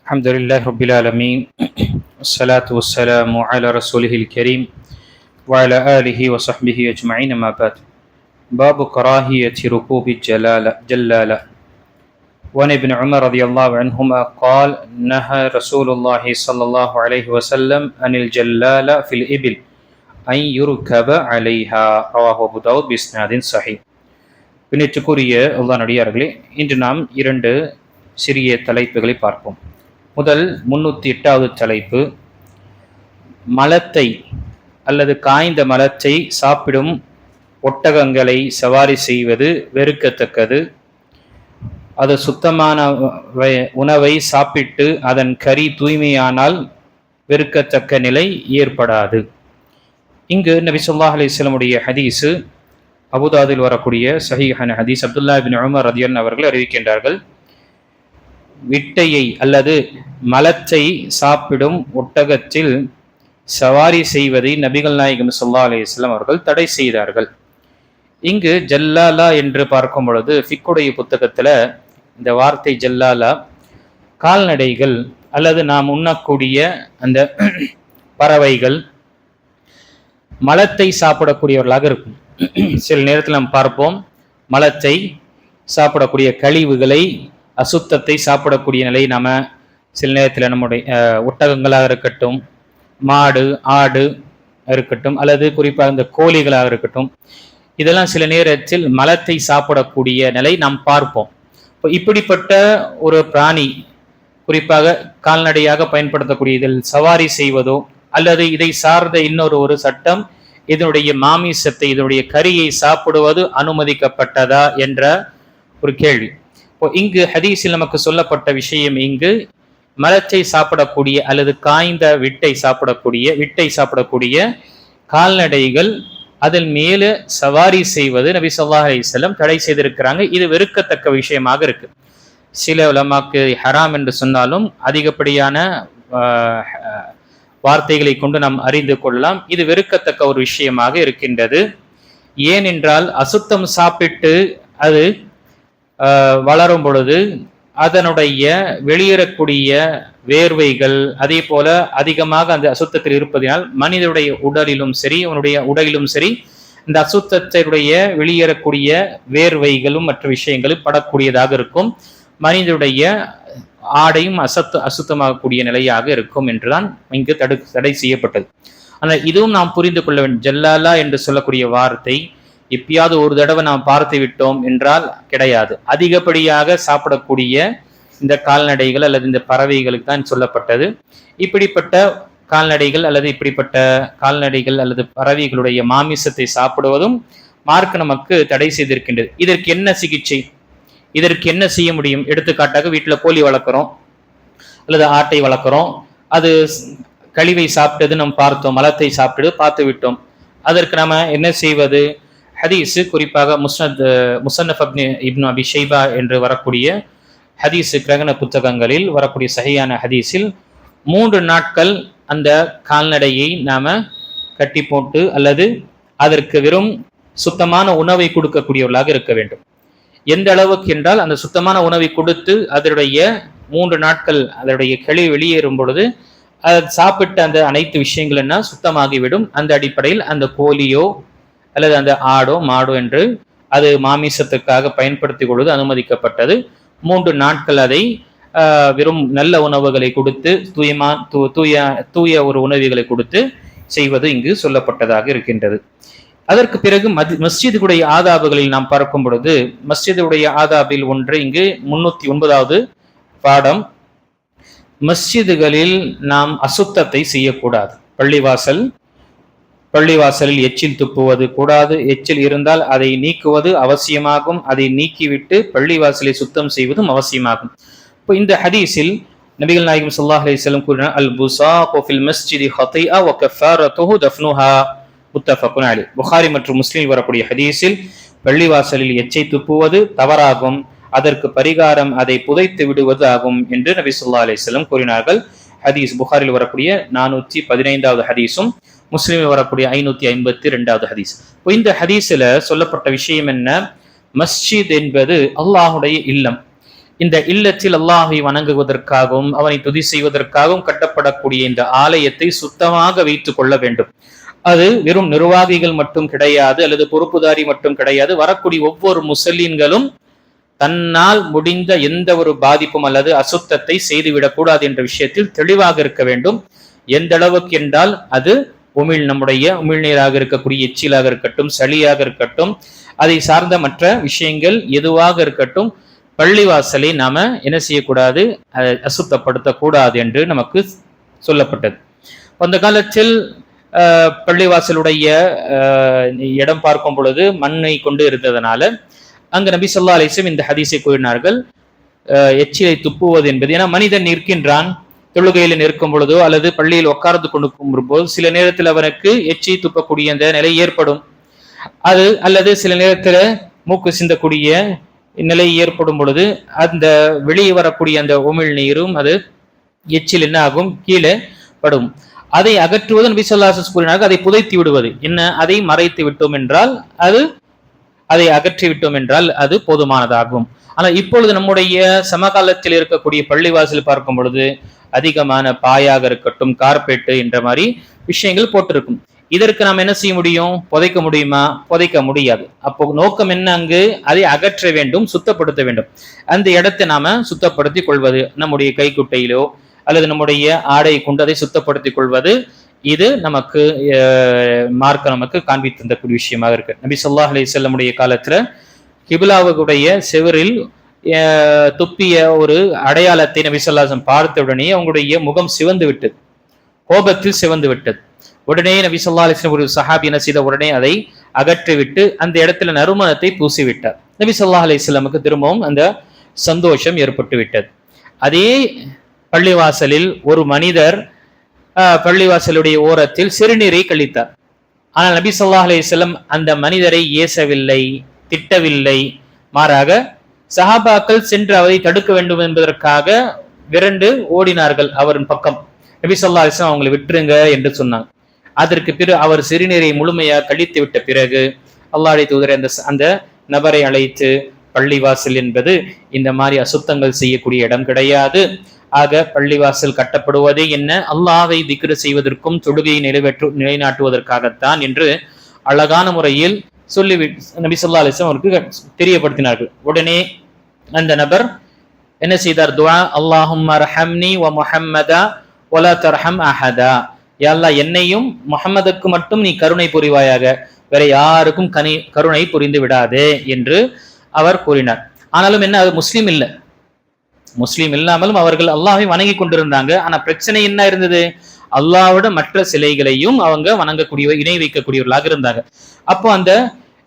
الحمد لله رب العالمين والصلاة والسلام على رسوله الكريم وعلى آله وصحبه أجمعين ما بعد باب كراهية ركوب جلالة وعن ابن عمر رضي الله عنهما قال نهى رسول الله صلى الله عليه وسلم عن الجلالة في الإبل أن يركب عليها رواه أبو داود بإسناد صحيح. பின்னிட்டுக்குரிய அல்லாஹ் நடிகார்களே, இன்று நாம் இரண்டு சிறிய தலைப்புகளை பார்ப்போம். முதல் 308வது தலைப்பு, மலத்தை அல்லது காய்ந்த மலத்தை சாப்பிடும் ஒட்டகங்களை சவாரி செய்வது வெறுக்கத்தக்கது. அது சுத்தமான உணவை சாப்பிட்டு அதன் கறி தூய்மையானால் வெறுக்கத்தக்க நிலை ஏற்படாது. இங்கு நபி ஸல்லல்லாஹு அலைஹி வஸல்லமுடைய ஹதீஸு அபூதாவில் வரக்கூடிய சஹீஹான ஹதீஸ். அப்துல்லா இப்னு உமர் ரலியல்லாஹு அவர்கள் அறிவிக்கின்றார்கள், விட்டையை அல்லது மலத்தை சாப்பிடும் ஒட்டகத்தில் சவாரி செய்வதை நபிகள் நாயகம் ஸல்லல்லாஹு அலைஹி வஸல்லம் அவர்கள் தடை செய்தார்கள். இங்கு ஜல்லாலா என்று பார்க்கும் பொழுது ஃபிக்குடைய புத்தகத்துல இந்த வார்த்தை ஜல்லாலா கால்நடைகள் அல்லது நாம் உண்ணக்கூடிய அந்த பறவைகள் மலத்தை சாப்பிடக்கூடியவர்களாக இருக்கும். சில நேரத்தில் நாம் பார்ப்போம், மலத்தை சாப்பிடக்கூடிய கழிவுகளை, அசுத்தத்தை சாப்பிடக்கூடிய நிலை நாம சில நேரத்தில் நம்முடைய ஒட்டகங்களாக இருக்கட்டும், மாடு ஆடு இருக்கட்டும், அல்லது குறிப்பாக இந்த கோழிகளாக இருக்கட்டும், இதெல்லாம் சில நேரத்தில் மலத்தை சாப்பிடக்கூடிய நிலை நாம் பார்ப்போம். இப்போ இப்படிப்பட்ட ஒரு பிராணி, குறிப்பாக கால்நடையாக பயன்படுத்தக்கூடிய இதில் சவாரி செய்வதோ அல்லது இதை சார்ந்த இன்னொரு சட்டம், இதனுடைய மாமிசத்தை, இதனுடைய கறியை சாப்பிடுவது அனுமதிக்கப்பட்டதா என்ற ஒரு கேள்வி. இப்போ இங்கு ஹதீஸில் நமக்கு சொல்லப்பட்ட விஷயம், இங்கு மலத்தை சாப்பிடக்கூடிய அல்லது காய்ந்த விட்டை சாப்பிடக்கூடிய கால்நடைகள் அதில் மேலே சவாரி செய்வது நபி ஸல்லல்லாஹு அலைஹி வஸல்லம் தடை செய்திருக்கிறாங்க. இது வெறுக்கத்தக்க விஷயமாக இருக்கு. சில உலமாக்கு ஹராம் என்று சொன்னாலும் அதிகப்படியான வார்த்தைகளை கொண்டு நாம் அறிந்து கொள்ளலாம், இது வெறுக்கத்தக்க ஒரு விஷயமாக இருக்கின்றது. ஏனென்றால் அசுத்தம் சாப்பிட்டு அது வளரும் பொழுது அதனுடைய வெளியேறக்கூடிய வேர்வைகள் அதே போல அதிகமாக அந்த அசுத்தத்தில் இருப்பதனால் மனிதனுடைய உடலிலும் சரி, அவனுடைய உடலிலும் சரி, இந்த அசுத்தத்தினுடைய வெளியேறக்கூடிய வேர்வைகளும் மற்ற விஷயங்களும் படக்கூடியதாக இருக்கும். மனிதனுடைய ஆடையும் அசுத்தமாகக்கூடிய நிலையாக இருக்கும் என்றுதான் இங்கு தடை செய்யப்பட்டது. ஆனால் இதுவும் நாம் புரிந்து கொள்ள வேண்டும். ஜல்லாலா என்று சொல்லக்கூடிய வார்த்தை எப்பயாவது ஒரு தடவை நாம் பார்த்து விட்டோம் என்றால் கிடையாது. அதிகப்படியாக சாப்பிடக்கூடிய இந்த கால்நடைகள் அல்லது இந்த பறவைகளுக்கு தான் சொல்லப்பட்டது. இப்படிப்பட்ட கால்நடைகள் அல்லது பறவைகளுடைய மாமிசத்தை சாப்பிடுவதும் மார்க்க நமக்கு தடை செய்திருக்கின்றது. இதற்கு என்ன சிகிச்சை, இதற்கு என்ன செய்ய முடியும்? எடுத்துக்காட்டாக வீட்டில் கோழி வளர்க்குறோம் அல்லது ஆட்டை வளர்க்குறோம், அது கழிவை சாப்பிட்டது நம்ம பார்த்தோம், மலத்தை சாப்பிட்டு பார்த்து விட்டோம். அதற்கு நம்ம என்ன செய்வது? ஹதீஸு குறிப்பாக முஸன்னஃப் இப்னு அபி ஷைபா என்று வரக்கூடிய ஹதீஸு கிரகண புத்தகங்களில் வரக்கூடிய சஹீஹான ஹதீஸில் 3 நாட்கள் அந்த கால்நடையை நாம கட்டி போட்டு அல்லது அதற்கு வெறும் சுத்தமான உணவை கொடுக்கக்கூடியவர்களாக இருக்க வேண்டும். எந்த அளவுக்கு என்றால், அந்த சுத்தமான உணவை கொடுத்து அதனுடைய 3 நாட்கள் அதனுடைய கழிவு வெளியேறும் பொழுது அதை சாப்பிட்ட அந்த அனைத்து விஷயங்கள் என்ன சுத்தமாகிவிடும். அந்த அடிப்படையில் அந்த கோழியோ அல்லது அந்த ஆடோ மாடோ என்று அது மாமிசத்துக்காக பயன்படுத்திக் கொள்வது அனுமதிக்கப்பட்டது. 3 நாட்கள் அதை வெறும் நல்ல உணவுகளை கொடுத்து தூய ஒரு உணவுகளை கொடுத்து செய்வது இங்கு சொல்லப்பட்டதாக இருக்கின்றது. அதற்கு பிறகு மஸ்ஜிதுடைய ஆதாபுகளில் நாம் பார்க்கும் பொழுது, மஸ்ஜிதுடைய ஆதாபில் ஒன்று இங்கு 309வது பாடம், மஸ்ஜிதுகளில் நாம் அசுத்தத்தை செய்யக்கூடாது. பள்ளிவாசலில் எச்சில் துப்புவது கூடாது. எச்சில் இருந்தால் அதை நீக்குவது அவசியமாகும். அதை நீக்கிவிட்டு பள்ளிவாசலை சுத்தம் செய்வதும் அவசியமாகும். இப்போ இந்த ஹதீஸில் நபிகள் நாயகம் ஸல்லல்லாஹு அலைஹி வஸல்லம் கூறினார், அல் புஸாகு ஃபில் மஸ்ஜிதி ஹதீஆ வ கஃபாரத்துஹு தஃப்னுஹா முத்தஃபகுன் அலைஹ். புகாரி மற்றும் முஸ்லிம் வரக்கூடிய ஹதீஸில் பள்ளிவாசலில் எச்சை துப்புவது தவறாகும், அதற்கு பரிகாரம் அதை புதைத்து விடுவது ஆகும் என்று நபி ஸல்லல்லாஹு அலைஹி வஸல்லம் கூறினார்கள். ஹதீஸ் புகாரில் வரக்கூடிய 415வது ஹதீஸும் முஸ்லிமில் வரக்கூடிய 552வது ஹதீஸ். இந்த ஹதீஸ்ல சொல்லப்பட்ட விஷயம் என்ன? மஸ்ஜித் என்பது அல்லாஹுடைய இல்லம். இந்த இல்லத்தில் அல்லாஹை வணங்குவதற்காகவும் அவனை துதி செய்வதற்காகவும் கட்டப்படக்கூடிய இந்த ஆலயத்தை சுத்தமாக வைத்துக் கொள்ள வேண்டும். அது வெறும் நிர்வாகிகள் மட்டும் கிடையாது, அல்லது பொறுப்புதாரி மட்டும் கிடையாது. வரக்கூடிய ஒவ்வொரு முஸ்லிம்களும் தன்னால் முடிந்த எந்த ஒரு பாதிப்பும் அல்லது அசுத்தத்தை செய்துவிடக் கூடாது என்ற விஷயத்தில் தெளிவாக இருக்க வேண்டும். எந்த அளவுக்கு என்றால் அது நம்முடைய உமிழ்நீராக இருக்கக்கூடிய எச்சிலாக இருக்கட்டும், சளியாக இருக்கட்டும், அதை சார்ந்த மற்ற விஷயங்கள் எதுவாக இருக்கட்டும், பள்ளிவாசலை நாம என்ன செய்யக்கூடாது, அசுத்தப்படுத்தக்கூடாது என்று நமக்கு சொல்லப்பட்டது. அந்த காலத்தில் பள்ளிவாசலுடைய இடம் பார்க்கும் பொழுது மண்ணை கொண்டு இருந்ததனால அங்கு நபி ஸல்லல்லாஹு அலைஹி வஸல்லம் இந்த ஹதீஸை கூறினார்கள், எச்சிலை துப்புவது என்பது. ஏன்னா மனிதன் நிற்கின்றான், தொழுகையில் நிற்கும் பொழுதோ அல்லது பள்ளியில் உட்கார்ந்து கொண்டு போது சில நேரத்தில் அவனுக்கு எச்சி துப்பக்கூடிய அந்த நிலை ஏற்படும். அது அல்லது சில நேரத்தில் மூக்கு சிந்தக்கூடிய நிலை ஏற்படும் பொழுது அந்த வெளியே வரக்கூடிய அந்த உமிழ் நீரும் அது எச்சில் என்ன ஆகும், கீழே படும். அதை அகற்றுவது நபி ஸல்லல்லாஹு அலைஹி வஸல்லம் கூறினார்கள். அதை புதைத்து விடுவது என்ன, அதை மறைத்து விட்டோம் என்றால் அதை அகற்றி விட்டோம் என்றால் அது போதுமானதாகும். ஆனால் இப்பொழுது நம்முடைய சமகாலத்தில் இருக்கக்கூடிய பள்ளிவாசல் பார்க்கும் பொழுது அதிகமான பாயாக இருக்கட்டும், கார்பெட்டு என்ற மாதிரி விஷயங்கள் போட்டிருக்கும். இதற்கு நாம் என்ன செய்ய முடியும், புதைக்க முடியுமா? புதைக்க முடியாது. அப்போ நோக்கம் என்ன, அங்கு அதை அகற்ற வேண்டும், சுத்தப்படுத்த வேண்டும். அந்த இடத்தை நாம சுத்தப்படுத்திக் கொள்வது, நம்முடைய கைக்குட்டையிலோ அல்லது நம்முடைய ஆடை கொண்டு அதை சுத்தப்படுத்திக் கொள்வது, இது நமக்கு மார்க்க நமக்கு காண்பித்து தந்தக்கூடிய விஷயமாக இருக்கு. நபி ஸல்லல்லாஹு அலைஹி வஸல்லம் உடைய காலத்துல கிபிலாவுடைய செவரில் துப்பிய ஒரு அடையாளத்தை நபி ஸல்லல்லாஹு அலைஹி வஸல்லம் பார்த்த உடனே அவங்களுடைய முகம் சிவந்து விட்டது, கோபத்தில் சிவந்து விட்டது. உடனே நபி ஸல்லல்லாஹு அலைஹி வஸல்லம் ஒரு சஹாபி என்ன செய்த, உடனே அதை அகற்றிவிட்டு அந்த இடத்துல நறுமணத்தை பூசிவிட்டார். நபி ஸல்லல்லாஹு அலைஹி வஸல்லமுக்கு திரும்பவும் அந்த சந்தோஷம் ஏற்பட்டு விட்டது. அதே பள்ளிவாசலில் ஒரு மனிதர் பள்ளிவாசலுடைய ஓரத்தில் சிறுநீரை கழித்தார். ஆனால் நபி ஸல்லல்லாஹு அலைஹி வஸல்லம் அந்த மனிதரை ஏசவில்லை, திட்டவில்லை. மாறாக சஹாபாக்கள் சென்று அவரை தடுக்க வேண்டும் என்பதற்காக விரண்டு ஓடினார்கள் அவரின் பக்கம். நபி ஸல்லல்லாஹு அலைஹி வஸல்லம் அவங்களை விட்டுருங்க என்று சொன்னாங்க. அதற்கு பிறகு அவர் சிறுநீரை முழுமையாக கழித்து விட்ட பிறகு அல்லாஹ்வுடைய தூதர் அந்த நபரை அழைத்து, பள்ளிவாசல் என்பது இந்த மாதிரி அசுத்தங்கள் செய்யக்கூடிய இடம் கிடையாது. ஆக பள்ளிவாசல் கட்டப்படுவதே என்ன, அல்லாஹ்வை திக்ர் செய்வதற்கும் தொழுகையை நிலைநாட்டுவதற்காகத்தான் என்று அழகான முறையில் சொல்லி நபி ஸல்லல்லாஹு அலைஹி வஸல்லம் அவருக்கு தெரியப்படுத்தினார்கள். உடனே அந்த நபர் என்ன செய்தார், துஆ, அல்லாஹும்ம ரஹம்னி வ முஹம்மதா வலா தர்ஹம் அஹதா, யா அல்லாஹ் என்னையும் முஹம்மதுக்கு மட்டும் நீ கருணை புரிவாயாக, வேற யாருக்கும் கருணை புரிந்து விடாதே என்று அவர் கூறினார். ஆனாலும் என்ன, அது முஸ்லீம் இல்லை, முஸ்லீம் இல்லாமலும் அவர்கள் அல்லாஹை வணங்கி கொண்டிருந்தாங்க. ஆனா பிரச்சனை என்ன இருந்தது, அல்லாஹ்வோட மற்ற சிலைகளையும் அவங்க வணங்கக்கூடிய இணை வைக்கக்கூடியவர்களாக இருந்தாங்க. அப்போ அந்த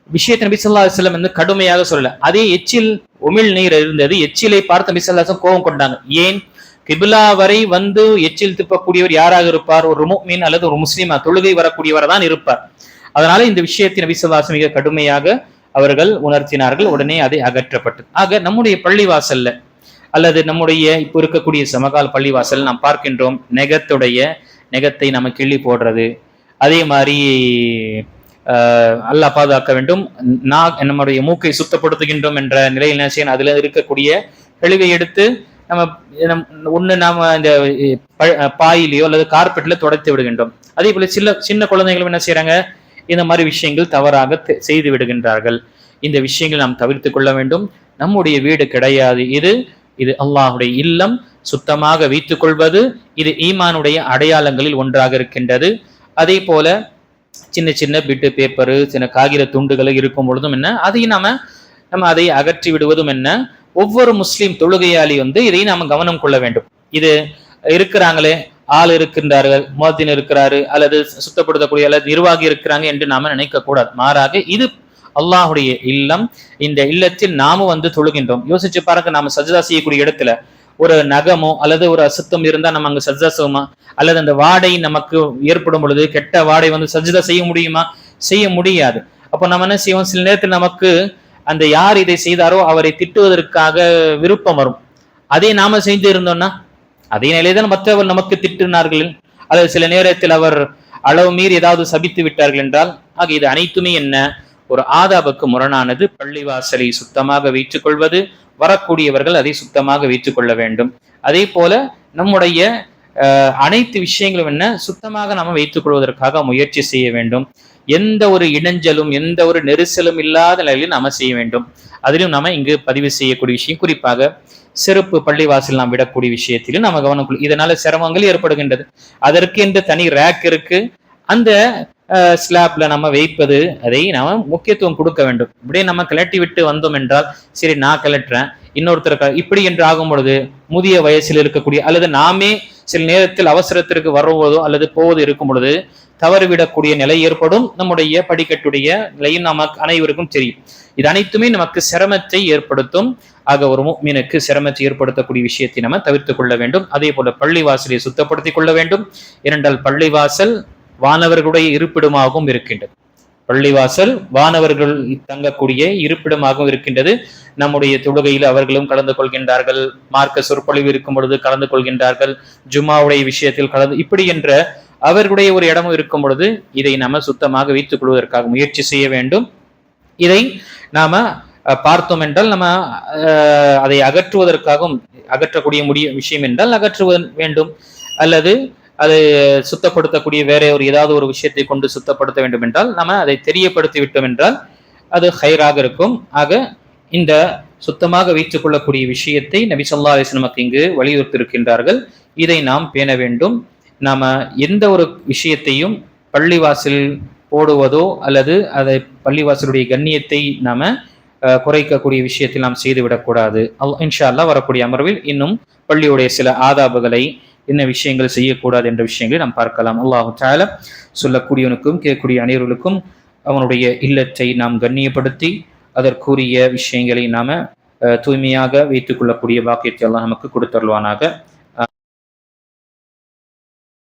விஷயத்தை நபி ஸல்லல்லாஹு அலைஹி வஸல்லம் வந்து கடுமையாக சொல்லல. அதே எச்சில் உமிழ் நீர் இருந்தது, எச்சிலை பார்த்து நபி ஸல்லல்லாஹு அலைஹி வஸல்லம் கோபம் கொண்டாங்க. ஏன், கிபிலா வரை வந்து எச்சில் துப்பக்கூடியவர் யாராக இருப்பார், ஒரு முஃமின் அல்லது ஒரு முஸ்லிமா தொழுகை வரக்கூடியவர் தான் இருப்பார். அதனால இந்த விஷயத்தை நபி ஸல்லல்லாஹு அலைஹி வஸல்லம் மிக கடுமையாக அவர்கள் உணர்த்தினார்கள். உடனே அதை அகற்றப்பட்டது. ஆக நம்முடைய பள்ளிவாசல்ல அல்லது நம்முடைய இப்போ இருக்கக்கூடிய சமகால பள்ளிவாசல் நாம் பார்க்கின்றோம், நெகத்தை நம்ம கிள்ளி போடுறது, அதே மாதிரி அல்லாஹ் பாதுகாக்க வேண்டும், நம்முடைய மூக்கை சுத்தப்படுத்துகின்றோம் என்ற நிலையில் என்ன செய்யணும், அதுல இருக்கக்கூடிய கழிவை எடுத்து நாம இந்த பாயிலையோ அல்லது கார்பெட்ல துடைத்து விடுகின்றோம். அதே போல சின்ன குழந்தைகளும் என்ன செய்யறாங்க, இந்த மாதிரி விஷயங்கள் தவறாக செய்து விடுகின்றார்கள். இந்த விஷயங்கள் நாம் தவிர்த்து கொள்ள வேண்டும். நம்முடைய வீடு கிடையாது, இது அல்லாஹுடைய இல்லம். சுத்தமாக வைத்துக் கொள்வது இது ஈமானுடைய அடையாளங்களில் ஒன்றாக இருக்கின்றது. அதே போல சின்ன சின்ன பிட்டு பேப்பரு, சின்ன காகித துண்டுகள் இருக்கும் பொழுதும் என்ன, அதையும் நம்ம அதை அகற்றி விடுவதும் என்ன, ஒவ்வொரு முஸ்லீம் தொழுகையாளி இதை நாம கவனம் கொள்ள வேண்டும். இது இருக்கிறாங்களே, ஆள் இருக்கின்றார்கள், முஅத்தின் இருக்கிறாரு அல்லது சுத்தப்படுத்தக்கூடிய அல்லது நிர்வாகி இருக்கிறாங்க என்று நாம நினைக்க கூடாது. மாறாக இது அல்லாஹுடைய இல்லம். இந்த இல்லத்தில் நாமும் தொழுகின்றோம். யோசிச்சு பாருங்க, நாம சஜ்தா செய்யக்கூடிய இடத்துல ஒரு நகமோ அல்லது ஒரு அசுத்தம் இருந்தா நம்ம அங்க சஜ்தா செய்வோமா? அல்லது அந்த வாடை நமக்கு ஏற்படும் பொழுது கெட்ட வாடை சஜ்தா செய்ய முடியுமா? செய்ய முடியாது. அப்போ நம்ம என்ன செய்வோம், சில நேரத்தில் நமக்கு அந்த யார் இதை செய்தாரோ அவரை திட்டுவதற்காக விருப்பம் வரும். அதே நாம செஞ்சு இருந்தோம்னா அதே நிலையதான் மற்றவர் நமக்கு திட்டினார்கள், அல்லது சில நேரத்தில் அவர் அளவு மீறி ஏதாவது சபித்து விட்டார்கள் என்றால், ஆக இது அனைத்துமே என்ன, ஒரு ஆதாபுக்கு முரணானது. பள்ளிவாசலை சுத்தமாக வைத்துக் கொள்வது, வரக்கூடியவர்கள் அதை சுத்தமாக வைத்துக் கொள்ள வேண்டும். அதே போல நம்முடைய அனைத்து விஷயங்களும் என்ன சுத்தமாக நாம வைத்துக் கொள்வதற்காக முயற்சி செய்ய வேண்டும். எந்த ஒரு இடைஞ்சலும் எந்த ஒரு நெரிசலும் இல்லாத நிலையில் நாம செய்ய வேண்டும். அதிலும் நாம இங்கு பதிவு செய்யக்கூடிய விஷயம் குறிப்பாக செருப்பு பள்ளிவாசல் நாம் விடக்கூடிய விஷயத்திலும் நம்ம கவனம். இதனால சிரமங்கள் ஏற்படுகின்றது. அதற்கு என்று தனி ரேக் இருக்கு. அந்த ஸ்லாப்ல நம்ம வைப்பது அதை நாம முக்கியத்துவம் கொடுக்க வேண்டும். இப்படியே நம்ம கலட்டி விட்டு வந்தோம் என்றால் சரி நான் கலட்டுறேன் இன்னொருத்தர் இப்படி என்று ஆகும் பொழுது முதிய வயசில் இருக்கக்கூடிய அல்லது நாமே சில நேரத்தில் அவசரத்திற்கு வருவதோ அல்லது போவதோ இருக்கும் பொழுது தவறுவிடக்கூடிய நிலை ஏற்படும். நம்முடைய படிக்கட்டுடைய நிலையும் நமக்கு அனைவருக்கும் தெரியும். இது அனைத்துமே நமக்கு சிரமத்தை ஏற்படுத்தும். ஆக ஒரு முஃமினுக்கு சிரமத்தை ஏற்படுத்தக்கூடிய விஷயத்தை நம்ம தவிர்த்துக் கொள்ள வேண்டும். அதே போல பள்ளிவாசலை சுத்தப்படுத்திக் கொள்ள வேண்டும். ஏனென்றால் பள்ளிவாசல் வானவர்களுடைய இருப்பிடமாகவும் இருக்கின்றது. பள்ளிவாசல் வானவர்கள் தங்கக்கூடிய இருப்பிடமாகவும் இருக்கின்றது. நம்முடைய தொழுகையில் அவர்களும் கலந்து கொள்கின்றார்கள். மார்க்க சொற்பொழிவு இருக்கும் பொழுது கலந்து கொள்கின்றார்கள். ஜும்மாவுடைய விஷயத்தில் கலந்து இப்படி என்ற அவர்களுடைய ஒரு இடமும் இருக்கும் பொழுது இதை நாம சுத்தமாக வைத்துக் கொள்வதற்காக முயற்சி செய்ய வேண்டும். இதை நாம பார்த்தோம் என்றால் நம்ம அதை அகற்றுவதற்காகவும் அகற்றக்கூடிய விஷயம் என்றால் அகற்றுவ வேண்டும். அல்லது அதை சுத்தப்படுத்தக்கூடிய வேற ஒரு ஏதாவது ஒரு விஷயத்தை கொண்டு சுத்தப்படுத்த வேண்டும் என்றால் நம்ம அதை தெரியப்படுத்தி விட்டோம் என்றால் அது ஹைராக இருக்கும். ஆக இந்த சுத்தமாக வைத்துக் கொள்ளக்கூடிய விஷயத்தை நபி ஸல்லல்லாஹு அலைஹி வஸல்லம் இங்கு வலியுறுத்தியிருக்கின்றார்கள். இதை நாம் பேண வேண்டும். நாம எந்த ஒரு விஷயத்தையும் பள்ளிவாசல் போடுவதோ அல்லது அதை பள்ளிவாசலுடைய கண்ணியத்தை நாம குறைக்கக்கூடிய விஷயத்தில் நாம் செய்துவிடக்கூடாது. இன்ஷா அல்லாஹ் வரக்கூடிய அமர்வில் இன்னும் பள்ளியுடைய சில ஆதாபுகளை என்ன விஷயங்கள் செய்யக்கூடாது என்ற விஷயங்களை நாம் பார்க்கலாம். அல்லாஹு தஆலா சொல்லக்கூடியவனுக்கும் கேட்கக்கூடிய அனைவர்களுக்கும் அவனுடைய இல்லத்தை நாம் கண்ணியப்படுத்தி அதற்குரிய விஷயங்களை நாம தூய்மையாக வைத்துக் கொள்ளக்கூடிய பாக்கியத்தை அல்லாஹ் நமக்கு கொடுத்தருள்வானாக.